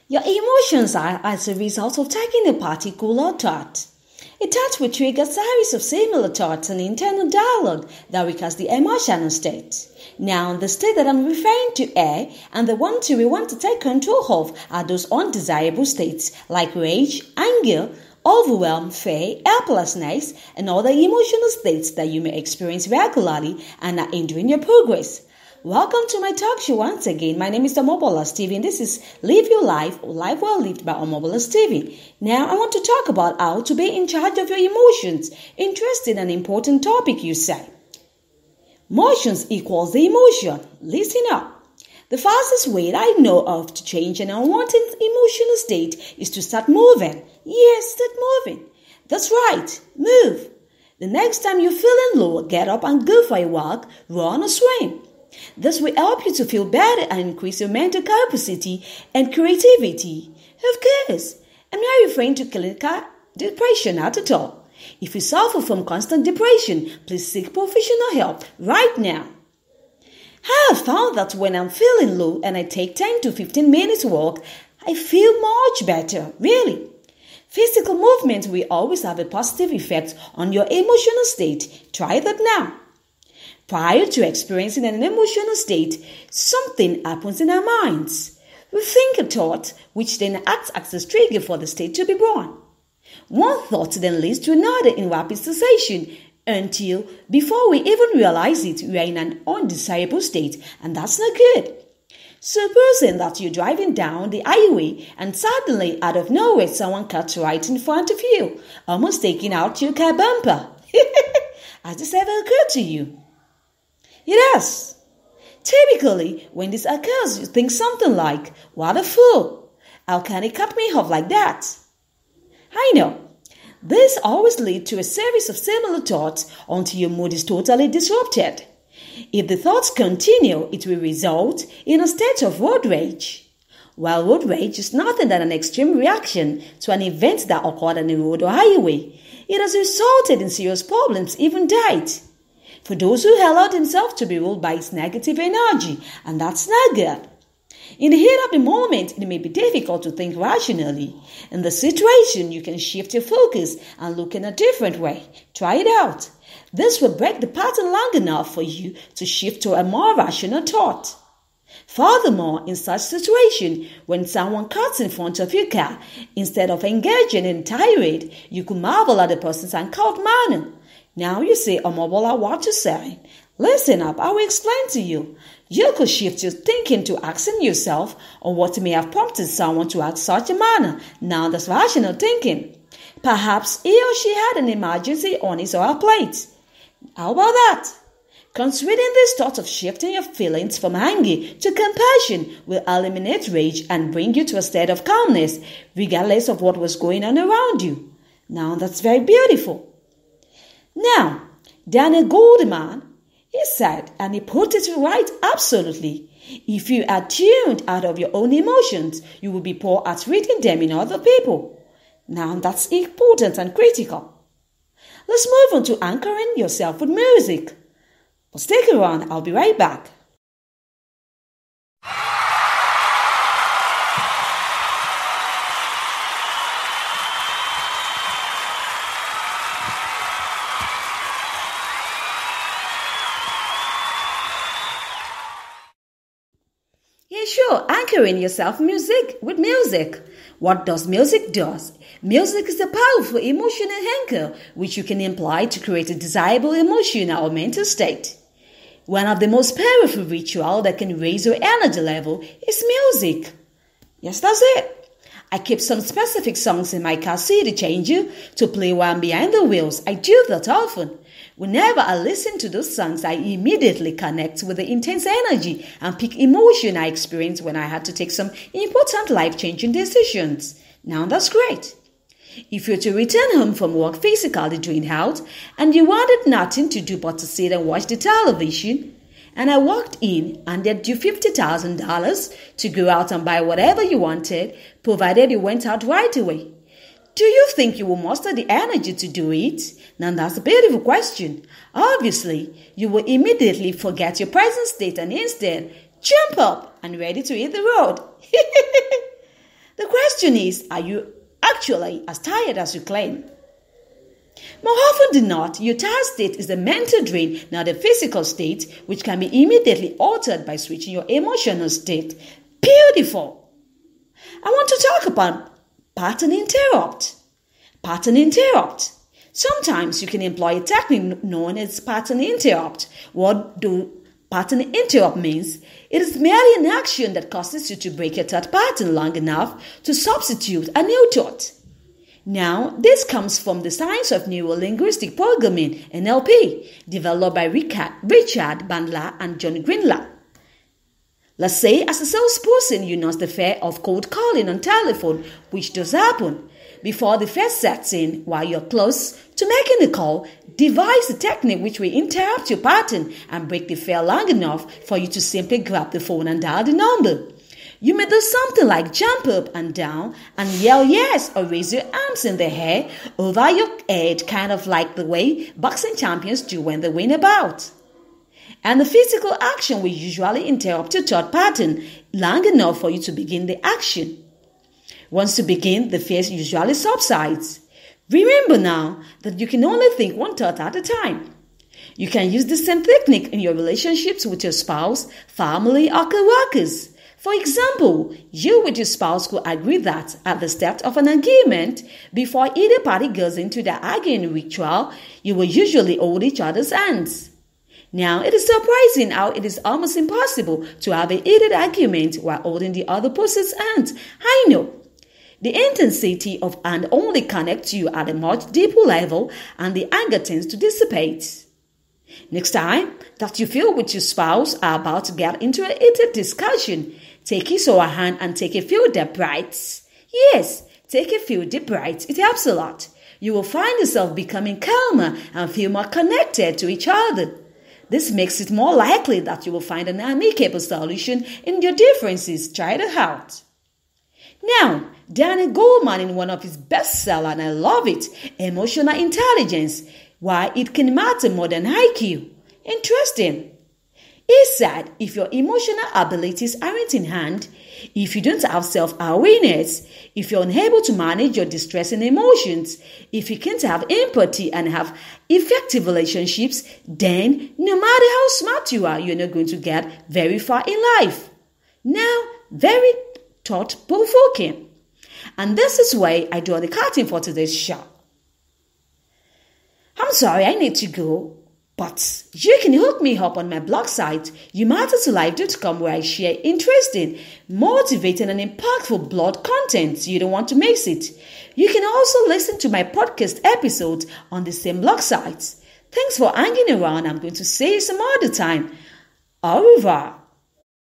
Your emotions are as a result of taking a particular thought. A thought will trigger a series of similar thoughts and internal dialogue that recast the emotional state. Now, the state that I'm referring to here and the one we want to take control of are those undesirable states like rage, anger, overwhelm, fear, helplessness, and other emotional states that you may experience regularly and are hindering your progress. Welcome to my talk show once again. My name is Omobola Stevie, and this is Live Your Life, Life Well Lived by Omobola Stevie. Now, I want to talk about how to be in charge of your emotions. Interesting and important topic, you say. Motions equals the emotion. Listen up. The fastest way I know of to change an unwanted emotional state is to start moving. Yes, start moving. That's right. Move. The next time you're feeling low, get up and go for a walk, run or swim. This will help you to feel better and increase your mental capacity and creativity. Of course, I'm not referring to clinical depression at all. If you suffer from constant depression, please seek professional help right now. I have found that when I'm feeling low and I take 10 to 15 minutes walk, I feel much better, really. Physical movement will always have a positive effect on your emotional state. Try that now. Prior to experiencing an emotional state, something happens in our minds. We think a thought, which then acts as a trigger for the state to be born. One thought then leads to another in rapid succession until, before we even realize it, we are in an undesirable state, and that's not good. Supposing that you're driving down the highway and suddenly, out of nowhere, someone cuts right in front of you, almost taking out your car bumper. Has this ever occurred to you? Yes. Typically, when this occurs, you think something like, what a fool. How can he cut me off like that? I know. This always leads to a series of similar thoughts until your mood is totally disrupted. If the thoughts continue, it will result in a state of road rage. While road rage is nothing than an extreme reaction to an event that occurred on a road or highway, it has resulted in serious problems, even death. For those who allow themselves to be ruled by its negative energy, and that's not good. In the heat of the moment, it may be difficult to think rationally. In the situation, you can shift your focus and look in a different way. Try it out. This will break the pattern long enough for you to shift to a more rational thought. Furthermore, in such situation, when someone cuts in front of your car, instead of engaging in tirade, you could marvel at the person's uncouth manner. Now you say, Omobola, what you say? Listen up, I will explain to you. You could shift your thinking to asking yourself on what may have prompted someone to act such a manner. Now that's rational thinking. Perhaps he or she had an emergency on his or her plate. How about that? Considering this thought of shifting your feelings from anger to compassion will eliminate rage and bring you to a state of calmness, regardless of what was going on around you. Now that's very beautiful. Now, Daniel Goleman, he said, and he put it right absolutely, if you are tuned out of your own emotions, you will be poor at reading them in other people. Now, that's important and critical. Let's move on to anchoring yourself with music. But stick around, I'll be right back. Yeah, sure, anchoring yourself with music. What does music do? Music is a powerful emotional anchor which you can employ to create a desirable emotional or mental state. One of the most powerful rituals that can raise your energy level is music. Yes, that's it. I keep some specific songs in my car CD changer to play while I'm behind the wheels. I do that often. Whenever I listen to those songs, I immediately connect with the intense energy and peak emotion I experienced when I had to take some important life-changing decisions. Now that's great. If you're to return home from work physically drained out and you wanted nothing to do but to sit and watch the television, and I walked in and they'd you $50,000 to go out and buy whatever you wanted, provided you went out right away. Do you think you will muster the energy to do it? Now that's a beautiful question. Obviously, you will immediately forget your present state and instead jump up and ready to hit the road. The question is, are you actually as tired as you claim? More often than not, your tired state is a mental drain, not a physical state, which can be immediately altered by switching your emotional state. Beautiful! I want to talk about pattern interrupt. Pattern interrupt. Sometimes you can employ a technique known as pattern interrupt. What do pattern interrupt means? It is merely an action that causes you to break your thought pattern long enough to substitute a new thought. Now, this comes from the science of neurolinguistic-programming, NLP, developed by Richard Bandler and John Grindler. Let's say, as a salesperson, you notice the fear of cold calling on telephone, which does happen. Before the fear sets in, while you're close to making the call, devise a technique which will interrupt your pattern and break the fear long enough for you to simply grab the phone and dial the number. You may do something like jump up and down and yell yes or raise your arms in the air over your head, kind of like the way boxing champions do when they win a bout. And the physical action will usually interrupt your thought pattern long enough for you to begin the action. Once you begin, the fear usually subsides. Remember now that you can only think one thought at a time. You can use the same technique in your relationships with your spouse, family, or co-workers. For example, you with your spouse could agree that at the start of an argument, before either party goes into the arguing ritual, you will usually hold each other's hands. Now, it is surprising how it is almost impossible to have a heated argument while holding the other person's hand. I know. The intensity of hand only connects you at a much deeper level, and the anger tends to dissipate. Next time that you feel with your spouse are about to get into a heated discussion, take his or her hand and take a few deep breaths. Yes, take a few deep breaths. It helps a lot. You will find yourself becoming calmer and feel more connected to each other. This makes it more likely that you will find an amicable solution in your differences. Try it out. Now, Daniel Goleman, in one of his bestsellers, and I love it, Emotional Intelligence, Why It Can Matter More Than IQ. Interesting. He said, if your emotional abilities aren't in hand, if you don't have self-awareness, if you're unable to manage your distressing emotions, if you can't have empathy and have effective relationships, then no matter how smart you are, you're not going to get very far in life. Now, very thought-provoking. And this is why I draw the curtain for today's show. I'm sorry, I need to go. But you can hook me up on my blog site, youmattertolife.com, where I share interesting, motivating, and impactful blog content. You don't want to miss it. You can also listen to my podcast episodes on the same blog site. Thanks for hanging around. I'm going to see you some other time. Au revoir.